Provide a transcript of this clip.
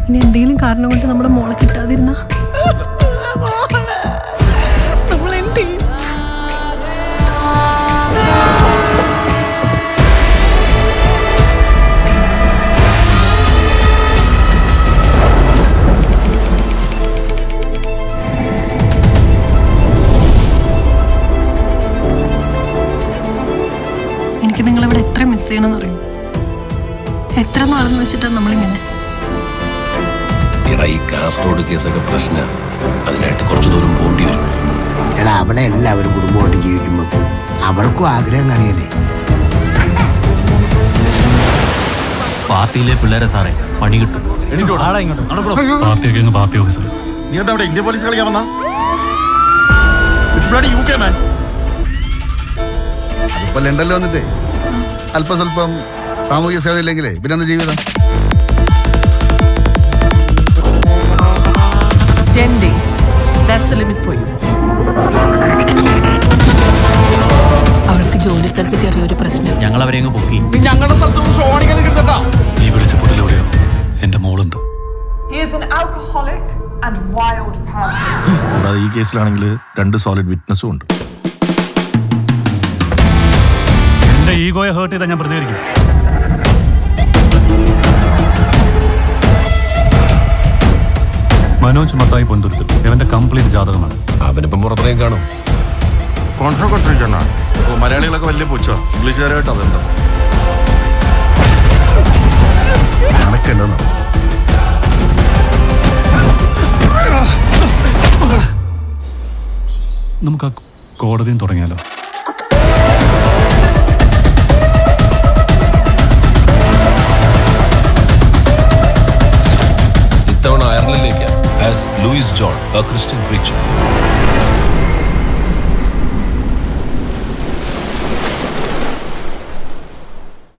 ഇനി എന്തെങ്കിലും കാരണം കൊണ്ട് നമ്മുടെ മോളെ കിട്ടാതിരുന്ന നമ്മൾ എന്ത് ചെയ്യും? എനിക്ക് നിങ്ങളിവിടെ എത്ര മിസ് ചെയ്യണമെന്ന് അറിയും. എത്ര നാളെന്ന് വെച്ചിട്ടാണ് നമ്മളിങ്ങനെ. എടാ, ഈ കാസർഗോഡ് കേസൊക്കെ പ്രശ്നം. അതിനായിട്ട് കുറച്ചു ദൂരം പോണ്ടി വരും. എടാ, അവിടെ എല്ലാവരും കുടുംബമായിട്ട് ജീവിക്കുമ്പോൾ അവൾക്കും ആഗ്രഹം കാണിയല്ലേ. പാർട്ടിയിലെ പിള്ളേരെ സാറേ പണി കിട്ടും. പാർട്ടി ഓഫീസർ നീ എന്താ അവിടെ ഇന്ത്യ പോലീസ് കളിക്കാൻ വന്ന? അതിപ്പോ ലണ്ടനിൽ വന്നിട്ടേ അല്പം സ്വല്പം സാമൂഹിക സേവനം ഇല്ലെങ്കിലേ പിന്നെ എന്താ ജീവിതം? 10 days. That's the limit for you. അവർക്ക് ജോലി സ്ഥലത്ത് ചെറിയൊരു പ്രശ്നം. ഞങ്ങൾ അവരെ അങ്ങ് പൊക്കി. ഞങ്ങളുടെ സ്ഥലത്തൊന്നും ഷോ കാണിക്കാൻ കിട്ടണ്ട. ഈ വിളിച്ചപ്പോട്ടിലെവിടെയോ എന്റെ മോളുണ്ട്. He is an alcoholic and wild person. കൂടാതെ ഈ കേസിലാണെങ്കിൽ 2 സോളിഡ് വിറ്റ്നസ്സും ഉണ്ട്. എന്റെ ഈഗോയെ ഹേർട്ട് ചെയ്താൽ ഞാൻ പ്രതികരിക്കും. മനോജ് മത്തായി പൊന്തുരുത്ത് ഇവന്റെ കംപ്ലീറ്റ് ജാതകമാണ്. അവനിപ്പം പുറത്തേക്ക് കാണും. മലയാളികളൊക്കെ വലിയ പൂച്ചോ ഇംഗ്ലീഷുകാരായിട്ട് അതെന്താ കണക്കല്ലോ. നമുക്ക് ആ കോടതിയും തുടങ്ങിയാലോ? ഇത്തവണ അയർലൻഡിലേക്ക് as Louis John, a Christian preacher.